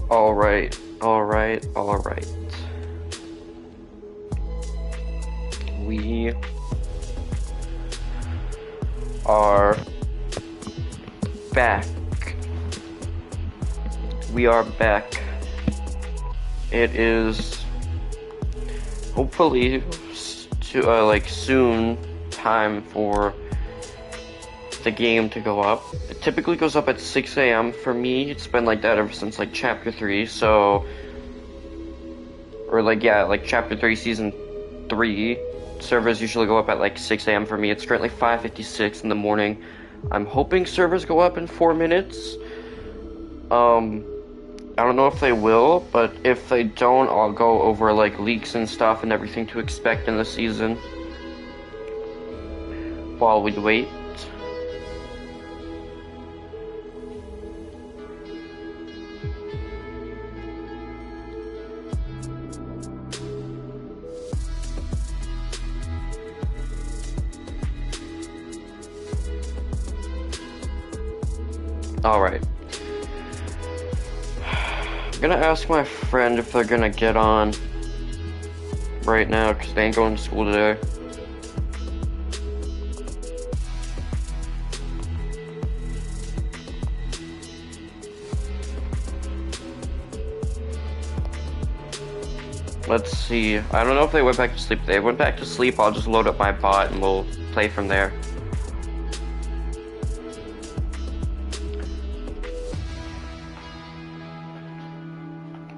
Alright, alright, alright. We are back. We are back. It is hopefully soon time for the game to go up. It typically goes up at 6 a.m. for me. It's been like that ever since like chapter 3, so chapter 3 season 3 servers usually go up at like 6 a.m. for me. It's currently 5:56 in the morning. I'm hoping servers go up in 4 minutes. I don't know if they will, but if they don't, I'll go over like leaks and stuff and everything to expect in the season while we wait. Alright. I'm gonna ask my friend if they're gonna get on right now, because they ain't going to school today. Let's see. I don't know if they went back to sleep. If they went back to sleep, I'll just load up my bot and we'll play from there.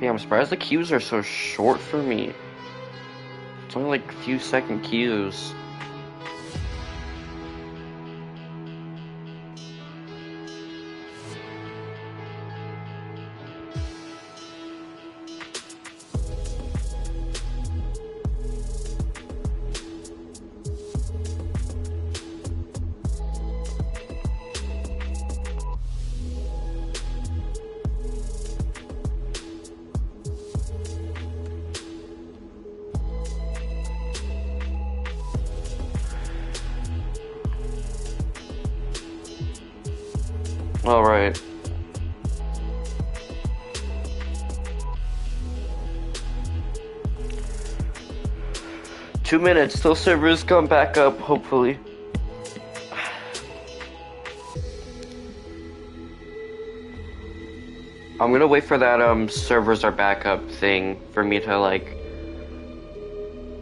Yeah, I'm surprised the queues are so short for me. It's only like a few second queues. Alright. Two minutes till servers come back up, hopefully. I'm gonna wait for that servers are back up thing for me to like.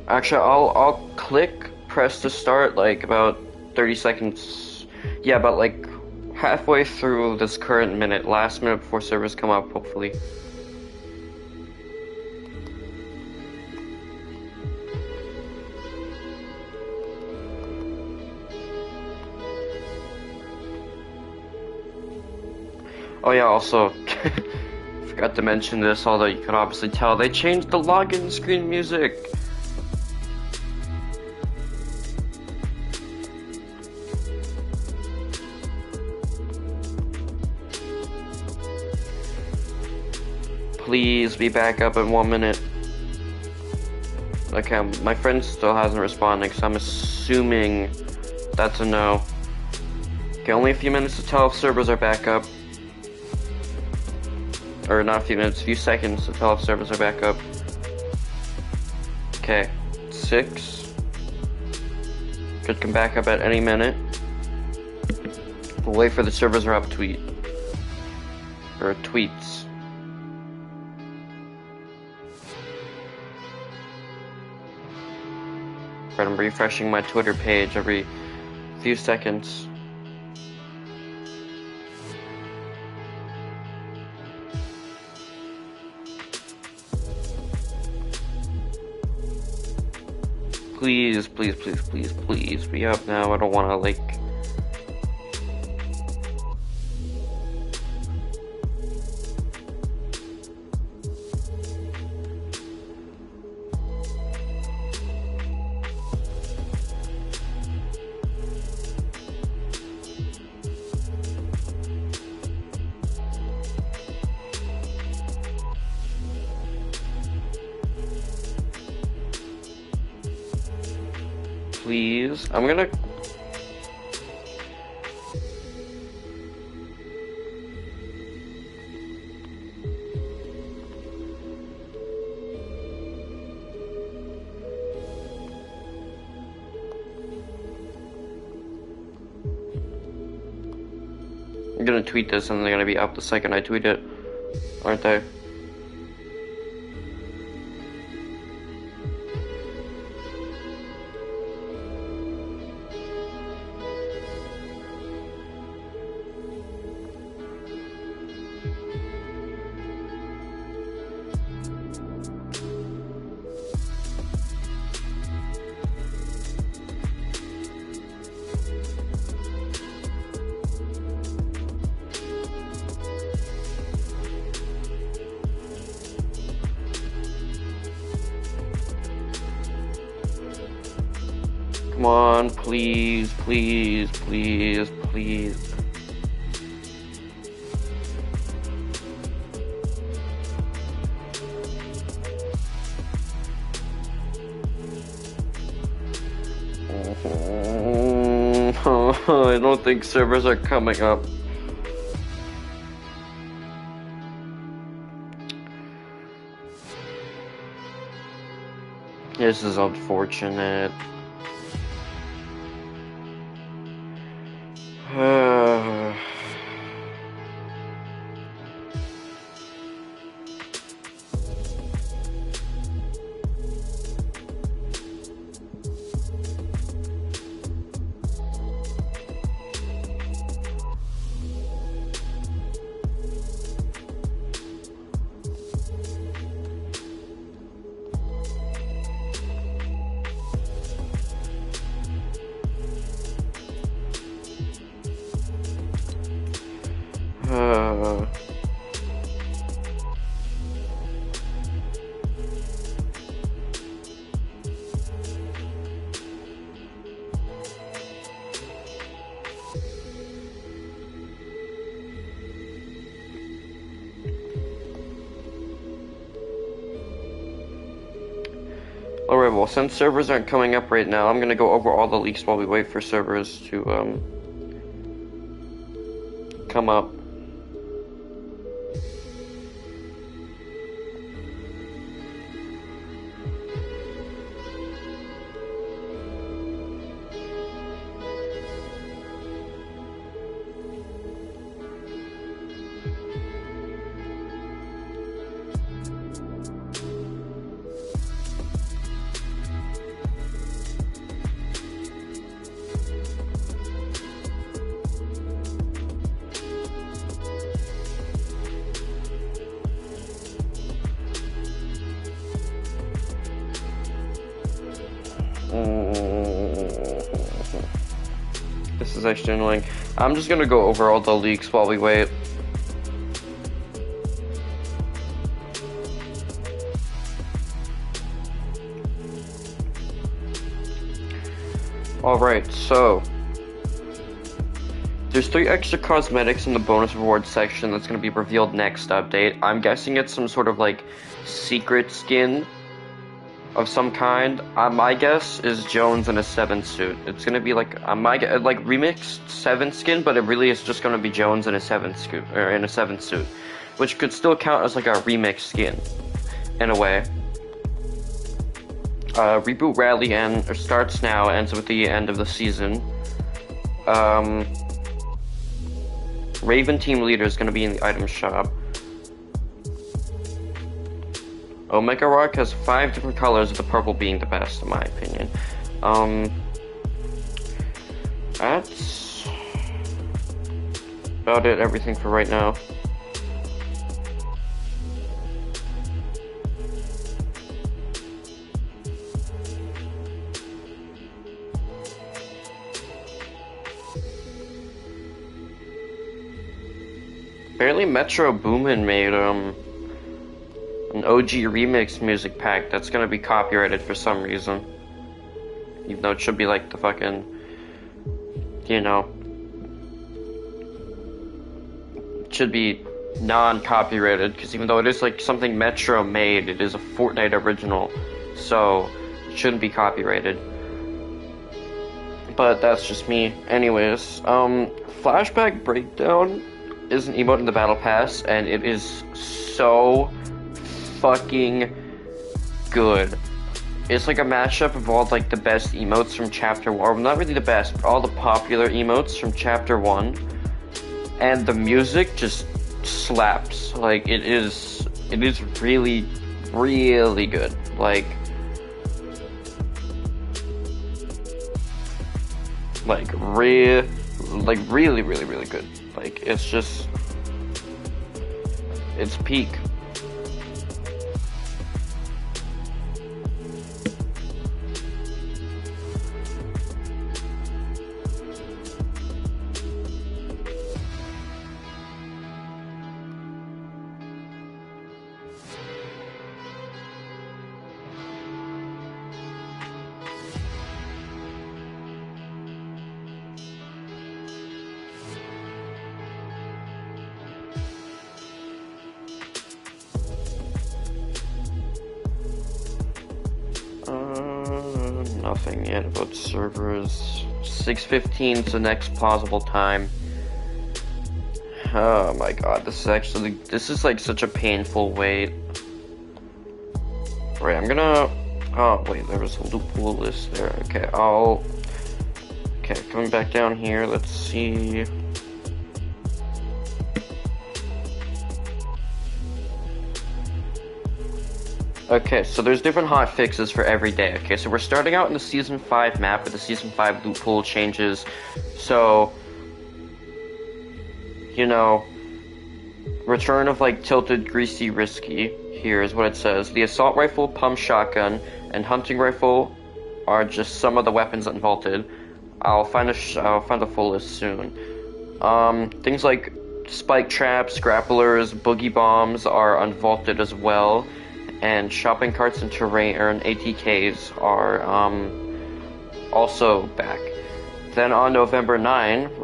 Actually, I'll press to start like about 30 seconds. Yeah, about like halfway through this current minute, last minute before servers come up, hopefully. Oh yeah, also, forgot to mention this, although you can obviously tell, they changed the login screen music. Please be back up in 1 minute. Okay, my friend still hasn't responded, so I'm assuming that's a no. Okay, only a few minutes to tell if servers are back up. Or not a few minutes, a few seconds to tell if servers are back up. Okay, 6. Could come back up at any minute. We'll wait for the servers are up tweet. Or tweets. I'm refreshing my Twitter page every few seconds. Please, please, please, please, please be up now. I don't want to like... Please, I'm gonna... gonna tweet this and they're gonna be up the second I tweet it, aren't they? Come on, please, please, please, please. I don't think servers are coming up. This is unfortunate. Alright, well, since servers aren't coming up right now, I'm gonna go over all the leaks while we wait for servers to, come up. This is actually annoying. I'm just gonna go over all the leaks while we wait. Alright, so there's 3 extra cosmetics in the bonus rewards section that's gonna be revealed next update. I'm guessing it's some sort of like secret skin of some kind. My guess is Jones in a 7 suit. It's gonna be like like remixed 7 skin, but it really is just gonna be Jones in a 7 suit, or in a 7 suit, which could still count as like a remixed skin in a way. Reboot Rally starts now, ends with the end of the season. Raven Team Leader is gonna be in the item shop. Omega Rock has 5 different colors, with the purple being the best, in my opinion. That's about it, everything for right now. Apparently Metro Boomin made, an OG remix music pack that's gonna be copyrighted for some reason. Even though it should be like the fucking, you know, it should be non-copyrighted, because even though it is like something Metro made, it is a Fortnite original, so it shouldn't be copyrighted. But that's just me. Anyways, Flashback Breakdown is an emote in the Battle Pass, and it is so fucking good. It's like a mashup of all like the best emotes from Chapter 1, or not really the best, but all the popular emotes from Chapter 1. and the music just slaps. Like it is really, really good. Like really, really, really good. Like it's peak. Nothing yet about servers. 6:15 is the next plausible time. Oh my god, this is like such a painful wait. Right, I'm gonna, oh wait, there was a loophole list there. Okay, okay, coming back down here, let's see. Okay, so there's different hot fixes for every day. Okay, so we're starting out in the Season 5 map with the Season 5 loophole changes. So, you know, return of like tilted, greasy, risky. Here is what it says. The assault rifle, pump shotgun, and hunting rifle are just some of the weapons unvaulted. I'll find a full list soon. Things like spike traps, grapplers, boogie bombs are unvaulted as well. And shopping carts and terrain and ATKs are also back. Then on November 9th,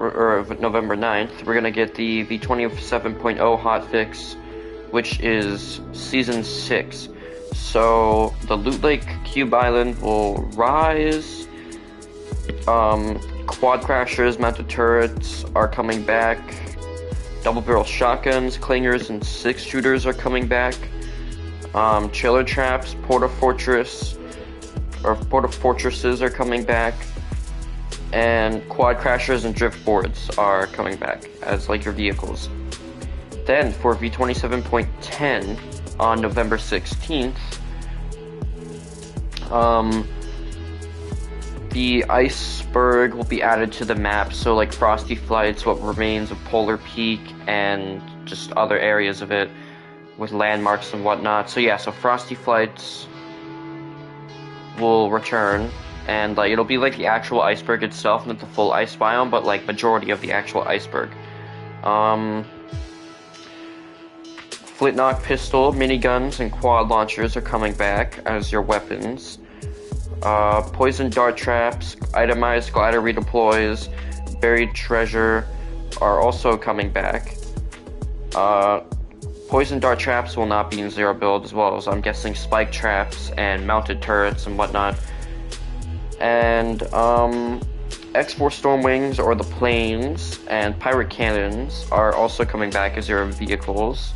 we're gonna get the V27.0 hotfix, which is Season 6. So the Loot Lake Cube Island will rise. Quad crashers, mounted turrets are coming back. Double barrel shotguns, clingers, and 6-shooters are coming back. Chiller traps, porta fortresses are coming back, and quad crashers and drift boards are coming back as like your vehicles. Then for V27.10 on November 16th, the iceberg will be added to the map, so like Frosty Flights, what remains of Polar Peak, and just other areas of it with landmarks and whatnot. So yeah, so Frosty Flights will return, and like it'll be like the actual iceberg itself, not the full ice biome, but like majority of the actual iceberg. Flintlock pistol, miniguns, and quad launchers are coming back as your weapons. Poison dart traps, itemized glider redeploys, buried treasure are also coming back. Poison dart traps will not be in zero build, as well as I'm guessing spike traps and mounted turrets and whatnot. And X4 Stormwings, or the planes, and pirate cannons are also coming back as your vehicles.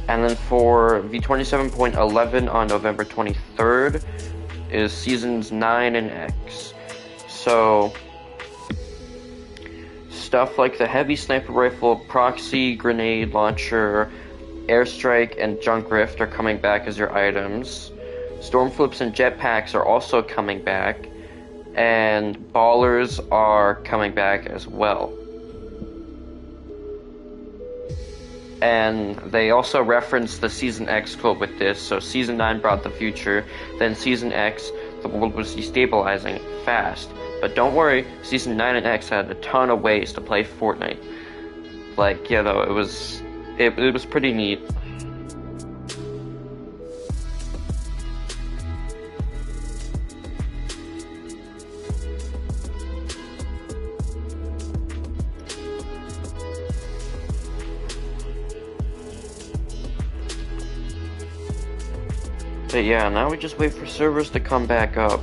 And then for V27.11 on November 23rd is Seasons 9 and X. So stuff like the heavy sniper rifle, proxy, grenade launcher, airstrike, and junk rift are coming back as your items. Storm flips and jetpacks are also coming back, and ballers are coming back as well. And they also reference the Season X quote with this. So Season 9 brought the future, then Season X, the world was destabilizing fast. But don't worry, Season 9 and X had a ton of ways to play Fortnite. Like, you know, it was pretty neat. But yeah, now we just wait for servers to come back up.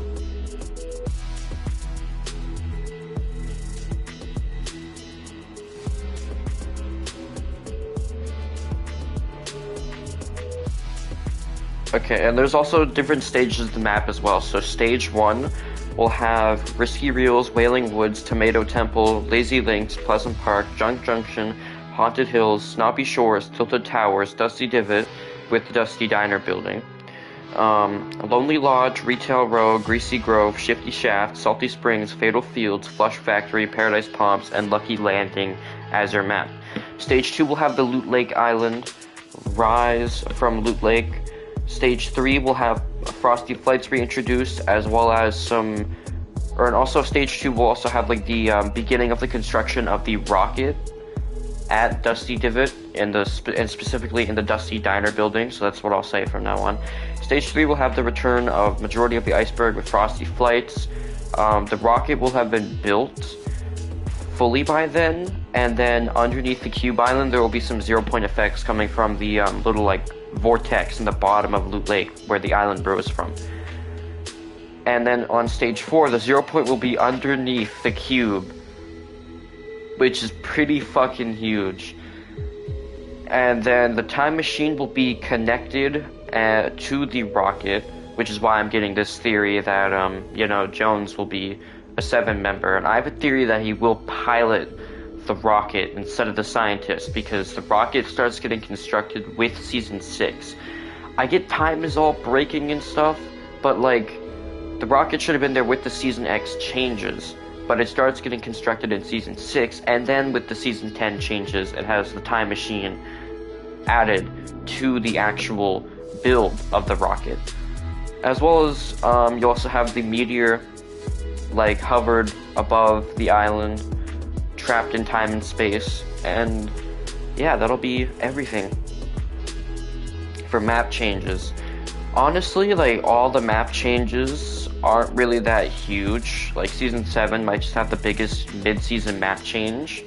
Okay, and there's also different stages of the map as well. So stage 1 will have Risky Reels, Wailing Woods, Tomato Temple, Lazy Links, Pleasant Park, Junk Junction, Haunted Hills, Snoppy Shores, Tilted Towers, Dusty Divot with the Dusty Diner building. Lonely Lodge, Retail Row, Greasy Grove, Shifty Shaft, Salty Springs, Fatal Fields, Flush Factory, Paradise Palms, and Lucky Landing as your map. Stage 2 will have the Loot Lake Island, Rise from Loot Lake. Stage 3 will have Frosty Flights reintroduced, as well as and also Stage 2 will also have like the beginning of the construction of the rocket at Dusty Divot and specifically in the Dusty Diner building, so that's what I'll say from now on. Stage 3 will have the return of majority of the iceberg with Frosty Flights. The rocket will have been built fully by then, and then underneath the Cube Island there will be some 0 point effects coming from the little like vortex in the bottom of Loot Lake where the island rose from. And then on Stage 4, the 0 point will be underneath the cube, which is pretty fucking huge. And then the time machine will be connected to the rocket, which is why I'm getting this theory that, Jones will be a 7-member. And I have a theory that he will pilot the rocket instead of the scientist, because the rocket starts getting constructed with Season 6. I get time is all breaking and stuff, but, like, the rocket should have been there with the Season X changes. But it starts getting constructed in Season 6, and then with the Season 10 changes, it has the time machine added to the actual build of the rocket. As well as, you also have the meteor, like, hovered above the island, trapped in time and space, and yeah, that'll be everything for map changes. Honestly, like, all the map changes aren't really that huge. Like, Season 7 might just have the biggest mid-season map change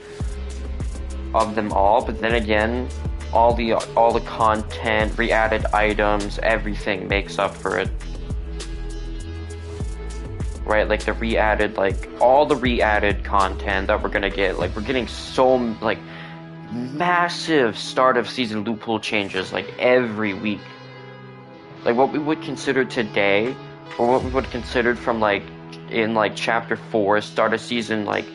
of them all, but then again, all the content, re-added items, everything makes up for it. Right, like all the re-added content that we're gonna get, like, we're getting so, like, massive start of season loophole changes, like, every week. Like, what we would consider today, or what we would have considered from, like, in, like, Chapter 4, start of season, like,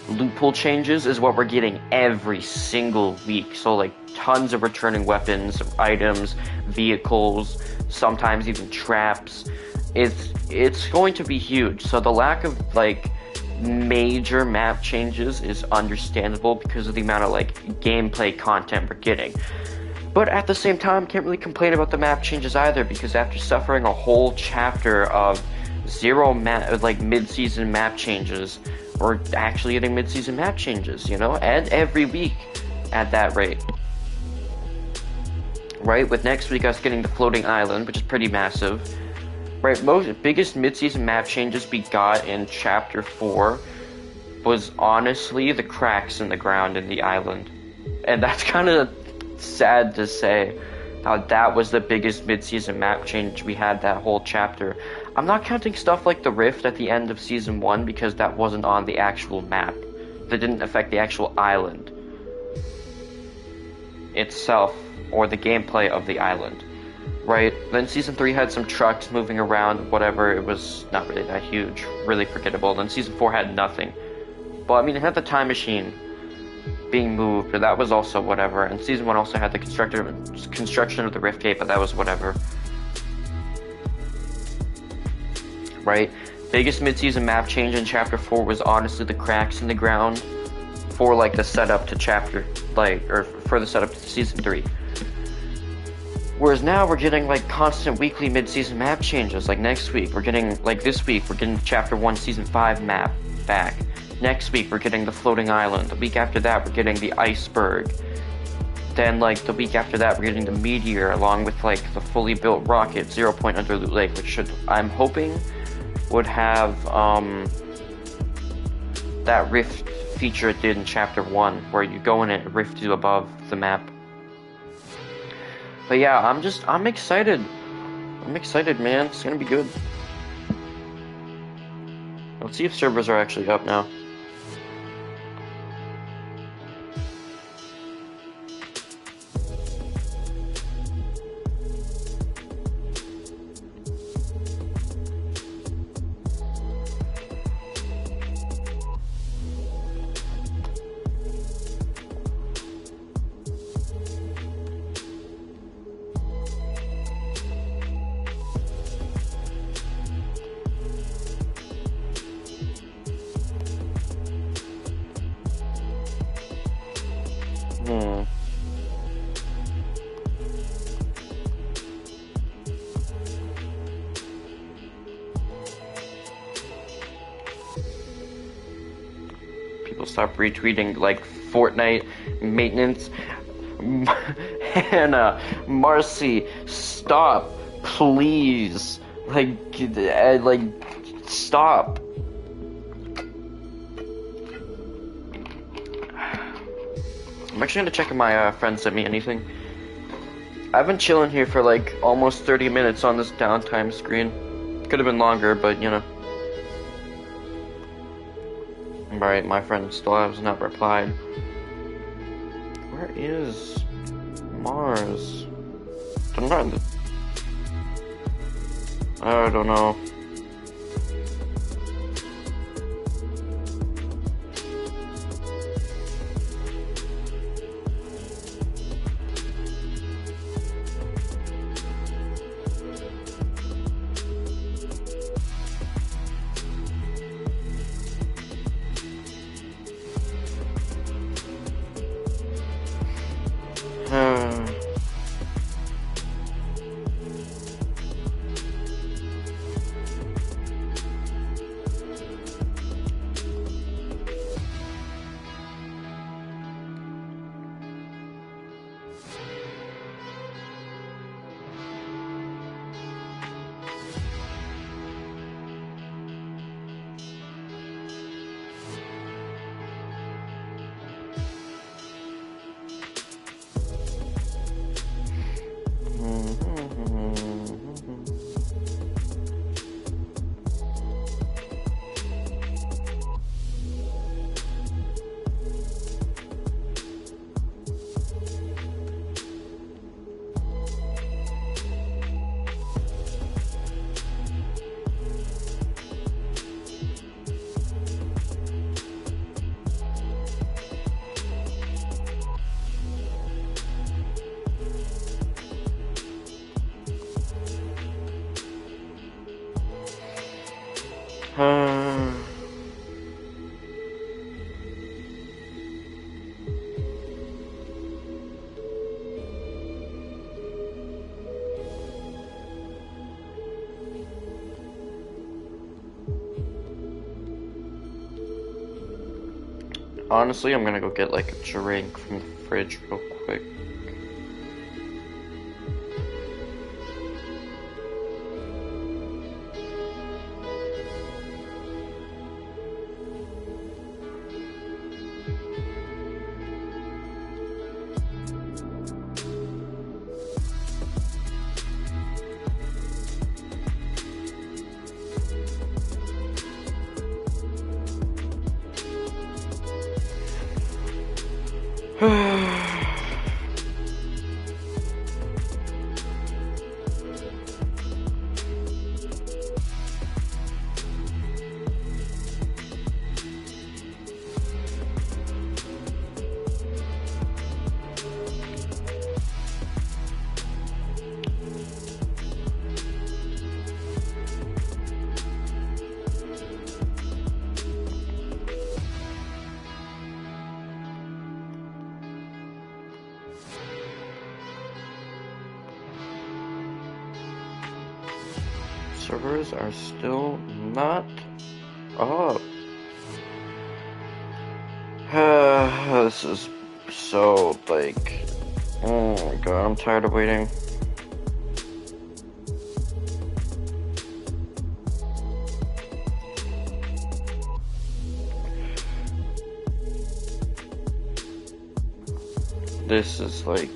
loophole changes is what we're getting every single week. So, like, tons of returning weapons, items, vehicles, sometimes even traps. It's going to be huge. So the lack of, like, major map changes is understandable because of the amount of, like, gameplay content we're getting. But at the same time, can't really complain about the map changes either, because after suffering a whole chapter of zero mid-season map changes, we're actually getting mid-season map changes, and every week at that rate. Right, with next week us getting the floating island, which is pretty massive. Right, biggest mid-season map changes we got in Chapter 4 was honestly the cracks in the ground in the island. And that's kind of sad to say, how that was the biggest mid-season map change we had that whole chapter. I'm not counting stuff like the rift at the end of Season 1 because that wasn't on the actual map. That didn't affect the actual island itself, or the gameplay of the island. Right, then Season 3 had some trucks moving around, whatever, it was not really that huge, really forgettable. Then Season 4 had nothing. Well, I mean, it had the time machine being moved, but that was also whatever. And Season 1 also had the construction of the Rift Gate, but that was whatever. Right, biggest mid-season map change in Chapter 4 was honestly the cracks in the ground for, like, the setup to for the setup to Season 3. Whereas now we're getting, like, constant weekly mid-season map changes. Like, next week we're getting, like, this week we're getting Chapter 1 Season 5 map back. Next week we're getting the floating island. The week after that we're getting the iceberg. Then, like, the week after that we're getting the meteor, along with, like, the fully built rocket 0 point under Loot Lake, which I'm hoping would have that rift feature it did in Chapter 1, where you go in it and rift you above the map. But yeah, I'm excited. I'm excited, man. It's gonna be good. Let's see if servers are actually up now. people stop retweeting like Fortnite maintenance. Hannah, Marcy, stop, please. Like, stop. I'm actually gonna check if my friend sent me anything. I've been chilling here for like almost 30 minutes on this downtime screen. Could have been longer, but you know. Alright, my friend still has not replied. Where is Mars? I don't know. Honestly, I'm gonna go get like a drink from the fridge real quick. Servers are still not up. This is so, like, oh my god, I'm tired of waiting. This is like...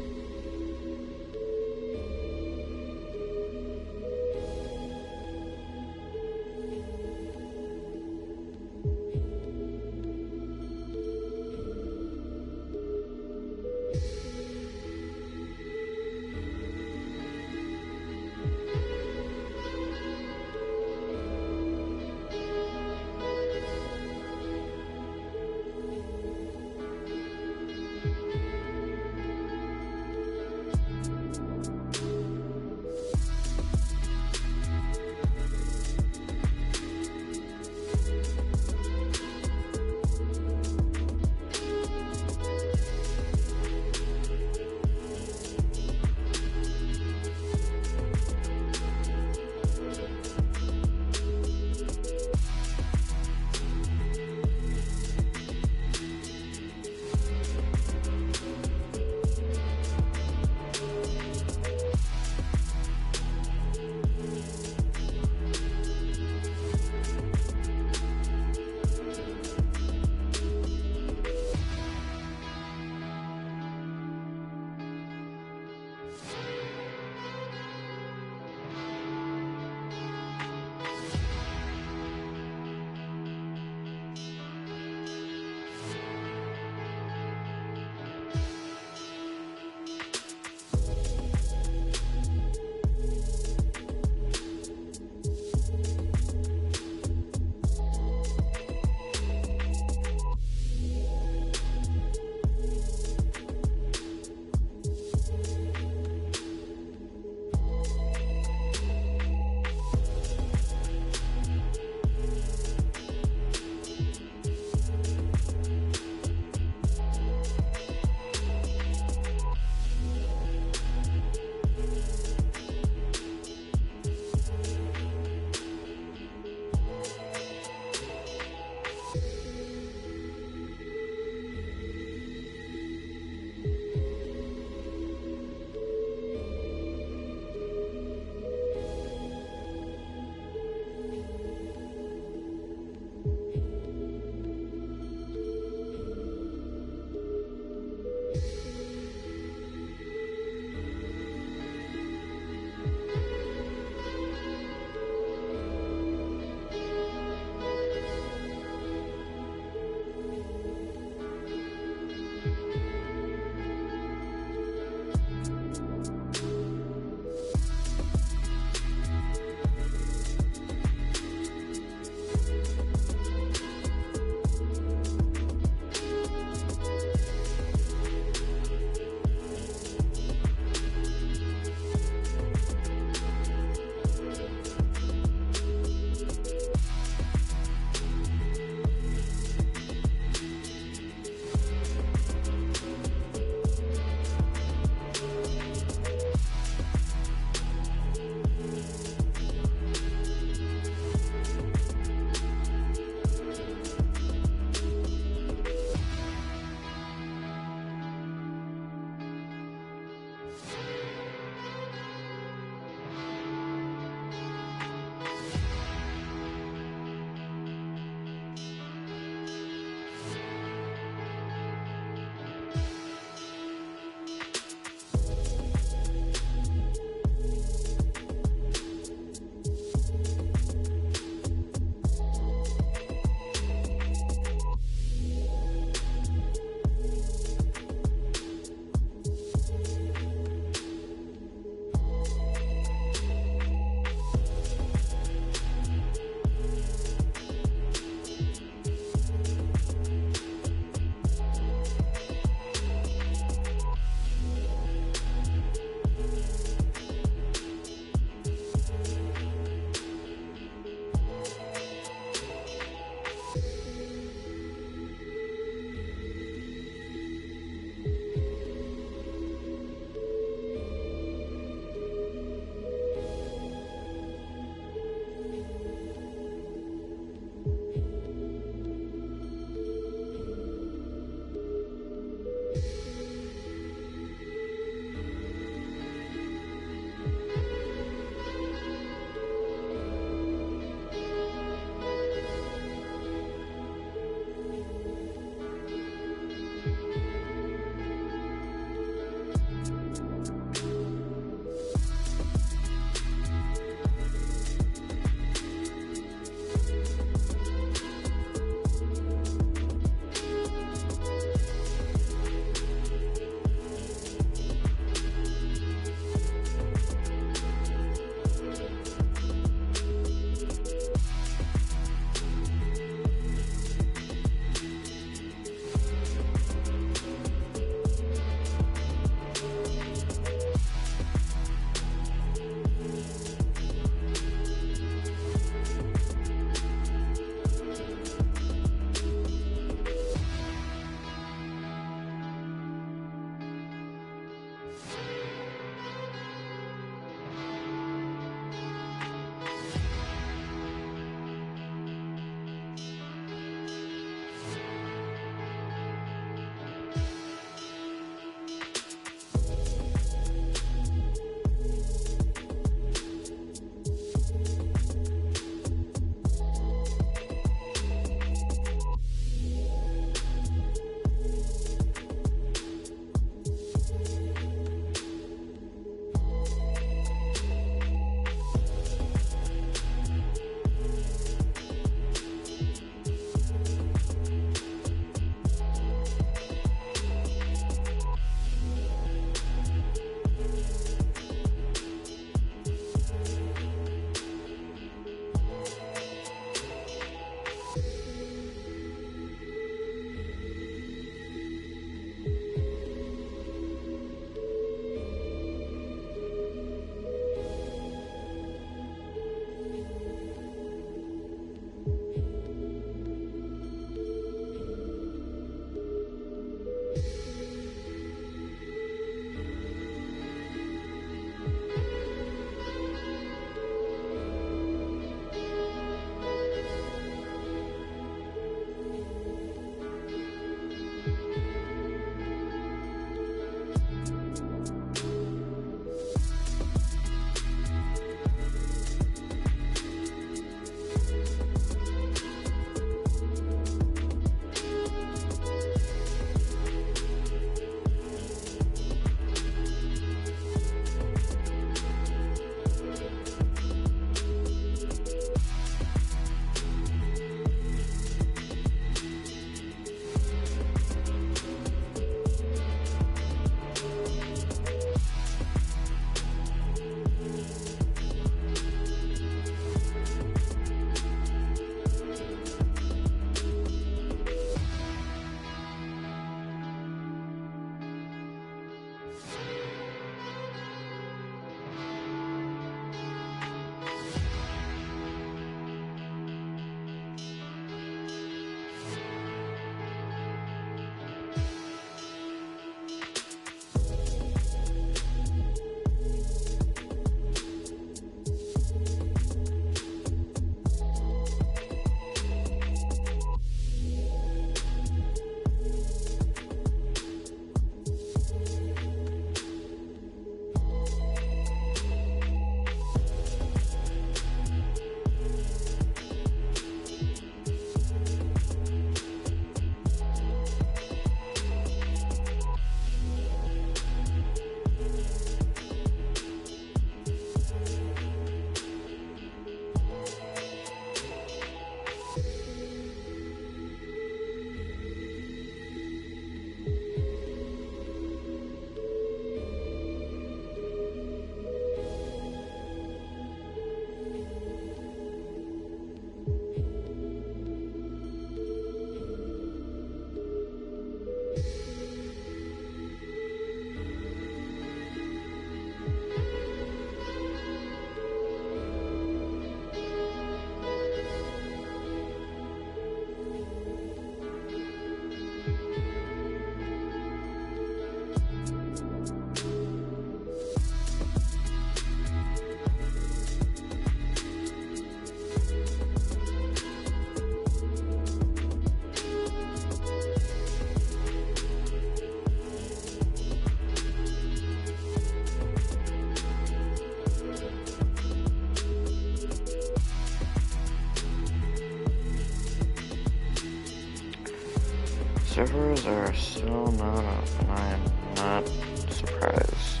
servers are still not up, and I am not surprised.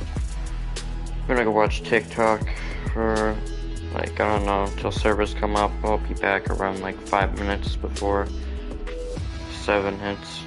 I'm gonna go watch TikTok for, like, I don't know, until servers come up. I'll be back around like 5 minutes before 7 hits.